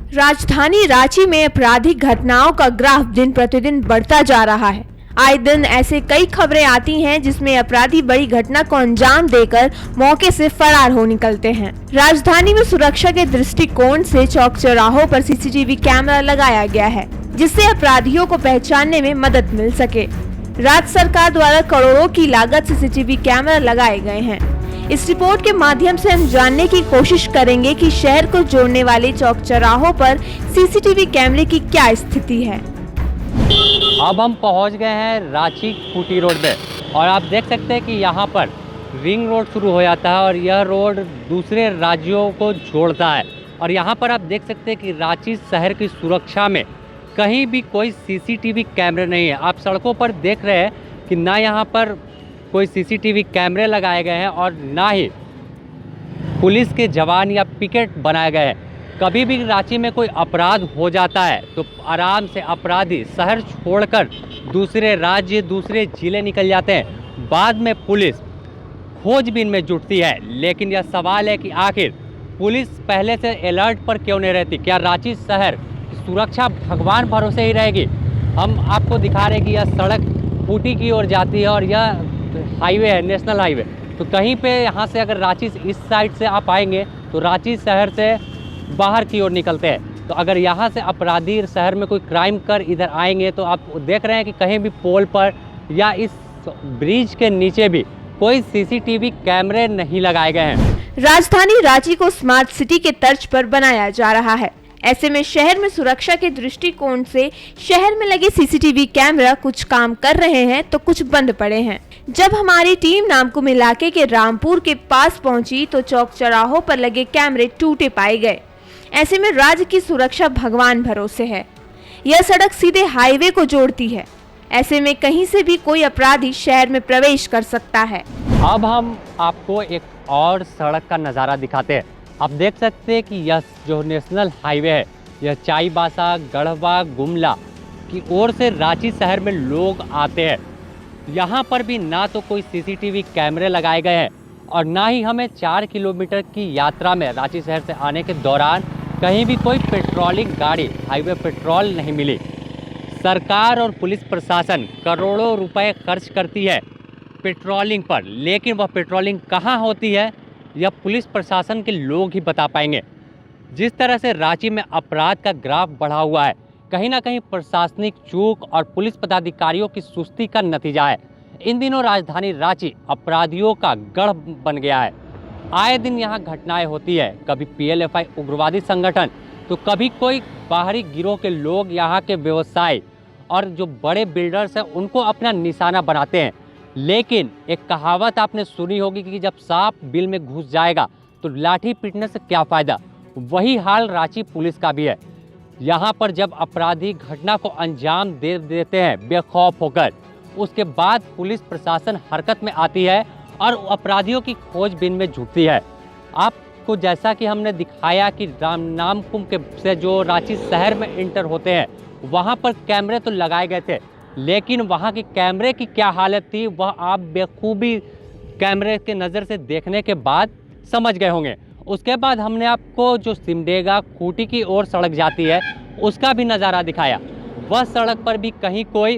राजधानी रांची में आपराधिक घटनाओं का ग्राफ दिन प्रतिदिन बढ़ता जा रहा है। आए दिन ऐसे कई खबरें आती हैं जिसमें अपराधी बड़ी घटना को अंजाम देकर मौके से फरार हो निकलते हैं। राजधानी में सुरक्षा के दृष्टिकोण से चौक चौराहों पर सीसीटीवी कैमरा लगाया गया है, जिससे अपराधियों को पहचानने में मदद मिल सके। राज्य सरकार द्वारा करोड़ों की लागत से सीसीटीवी कैमरा लगाए गए हैं। इस रिपोर्ट के माध्यम से हम जानने की कोशिश करेंगे कि शहर को जोड़ने वाले चौक चौराहों पर सीसीटीवी कैमरे की क्या स्थिति है। अब हम पहुंच गए हैं रांची खूंटी रोड पे और आप देख सकते हैं कि यहाँ पर रिंग रोड शुरू हो जाता है और यह रोड दूसरे राज्यों को जोड़ता है। और यहाँ पर आप देख सकते हैं कि रांची शहर की सुरक्षा में कहीं भी कोई सीसीटीवी कैमरे नहीं है। आप सड़कों पर देख रहे हैं कि ना यहाँ पर कोई सीसीटीवी कैमरे लगाए गए हैं और ना ही पुलिस के जवान या पिकेट बनाए गए हैं। कभी भी रांची में कोई अपराध हो जाता है तो आराम से अपराधी शहर छोड़कर दूसरे राज्य, दूसरे जिले निकल जाते हैं। बाद में पुलिस खोजबीन में जुटती है, लेकिन यह सवाल है कि आखिर पुलिस पहले से अलर्ट पर क्यों नहीं रहती? क्या रांची शहर की सुरक्षा भगवान भरोसे ही रहेगी? हम आपको दिखा रहे हैं कि यह सड़क खूंटी की ओर जाती है और यह हाईवे है, नेशनल हाईवे। तो कहीं पे यहाँ से अगर रांची इस साइड से आप आएंगे तो रांची शहर से बाहर की ओर निकलते हैं। तो अगर यहाँ से अपराधी शहर में कोई क्राइम कर इधर आएंगे तो आप देख रहे हैं कि कहीं भी पोल पर या इस ब्रिज के नीचे भी कोई सीसीटीवी कैमरे नहीं लगाए गए हैं। राजधानी रांची को स्मार्ट सिटी के तर्ज पर बनाया जा रहा है। ऐसे में शहर में सुरक्षा के दृष्टिकोण से शहर में लगे सीसीटीवी कैमरा कुछ काम कर रहे हैं तो कुछ बंद पड़े हैं। जब हमारी टीम नामकुम इलाके के रामपुर के पास पहुंची तो चौक चौराहों पर लगे कैमरे टूटे पाए गए। ऐसे में राज्य की सुरक्षा भगवान भरोसे है। यह सड़क सीधे हाईवे को जोड़ती है। ऐसे में कहीं से भी कोई अपराधी शहर में प्रवेश कर सकता है। अब हम आपको एक और सड़क का नज़ारा दिखाते हैं। आप देख सकते हैं कि यह जो नेशनल हाईवे है, यह चाईबासा, गढ़वा, गुमला की ओर से रांची शहर में लोग आते हैं। यहाँ पर भी ना तो कोई सीसीटीवी कैमरे लगाए गए हैं और ना ही हमें 4 किलोमीटर की यात्रा में रांची शहर से आने के दौरान कहीं भी कोई पेट्रोलिंग गाड़ी, हाईवे पेट्रोल नहीं मिली। सरकार और पुलिस प्रशासन करोड़ों रुपए खर्च करती है पेट्रोलिंग पर, लेकिन वह पेट्रोलिंग कहाँ होती है यह पुलिस प्रशासन के लोग ही बता पाएंगे। जिस तरह से रांची में अपराध का ग्राफ बढ़ा हुआ है, कहीं ना कहीं प्रशासनिक चूक और पुलिस पदाधिकारियों की सुस्ती का नतीजा है। इन दिनों राजधानी रांची अपराधियों का गढ़ बन गया है। आए दिन यहाँ घटनाएं होती है, कभी पीएलएफआई उग्रवादी संगठन तो कभी कोई बाहरी गिरोह के लोग यहाँ के व्यवसायी और जो बड़े बिल्डर्स हैं उनको अपना निशाना बनाते हैं। लेकिन एक कहावत आपने सुनी होगी कि जब सांप बिल में घुस जाएगा तो लाठी पीटने से क्या फ़ायदा। वही हाल रांची पुलिस का भी है। यहाँ पर जब अपराधी घटना को अंजाम दे देते हैं बेखौफ होकर, उसके बाद पुलिस प्रशासन हरकत में आती है और अपराधियों की खोजबीन में जुटती है। आपको जैसा कि हमने दिखाया कि नामकुम के से जो रांची शहर में इंटर होते हैं वहाँ पर कैमरे तो लगाए गए थे, लेकिन वहाँ की कैमरे की क्या हालत थी वह आप बेखूबी कैमरे के नज़र से देखने के बाद समझ गए होंगे। उसके बाद हमने आपको जो सिमडेगा खूंटी की ओर सड़क जाती है उसका भी नज़ारा दिखाया। वह सड़क पर भी कहीं कोई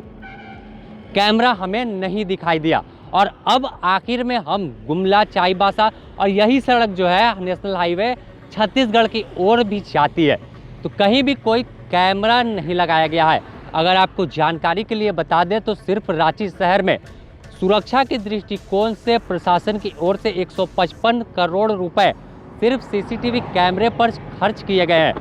कैमरा हमें नहीं दिखाई दिया। और अब आखिर में हम गुमला, चाईबासा और यही सड़क जो है नेशनल हाईवे छत्तीसगढ़ की ओर भी जाती है, तो कहीं भी कोई कैमरा नहीं लगाया गया है। अगर आपको जानकारी के लिए बता दें तो सिर्फ रांची शहर में सुरक्षा के दृष्टिकोण से प्रशासन की ओर से 155 करोड़ रुपए सिर्फ सीसीटीवी कैमरे पर खर्च किए गए हैं,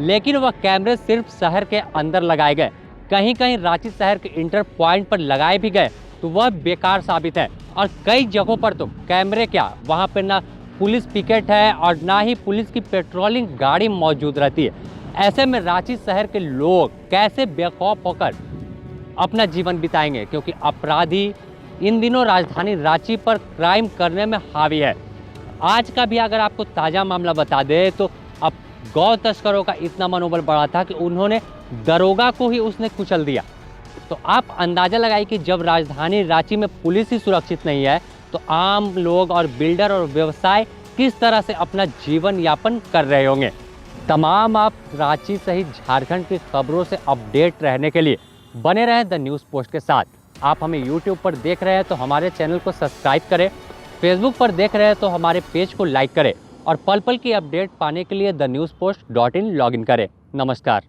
लेकिन वह कैमरे सिर्फ शहर के अंदर लगाए गए। कहीं कहीं रांची शहर के इंटर पॉइंट पर लगाए भी गए तो वह बेकार साबित है। और कई जगहों पर तो कैमरे क्या, वहाँ पर ना पुलिस पिकेट है और ना ही पुलिस की पेट्रोलिंग गाड़ी मौजूद रहती है। ऐसे में रांची शहर के लोग कैसे बेखौफ होकर अपना जीवन बिताएंगे, क्योंकि अपराधी इन दिनों राजधानी रांची पर क्राइम करने में हावी है। आज का भी अगर आपको ताज़ा मामला बता दे तो अब गौ तस्करों का इतना मनोबल बढ़ा था कि उन्होंने दरोगा को ही उसने कुचल दिया। तो आप अंदाज़ा लगाइए कि जब राजधानी रांची में पुलिस ही सुरक्षित नहीं है तो आम लोग और बिल्डर और व्यवसाय किस तरह से अपना जीवन यापन कर रहे होंगे। तमाम आप रांची सहित झारखंड की खबरों से अपडेट रहने के लिए बने रहें द न्यूज़ पोस्ट के साथ। आप हमें यूट्यूब पर देख रहे हैं तो हमारे चैनल को सब्सक्राइब करें, फेसबुक पर देख रहे हैं तो हमारे पेज को लाइक करें और पल पल की अपडेट पाने के लिए the news post .in login करें। नमस्कार।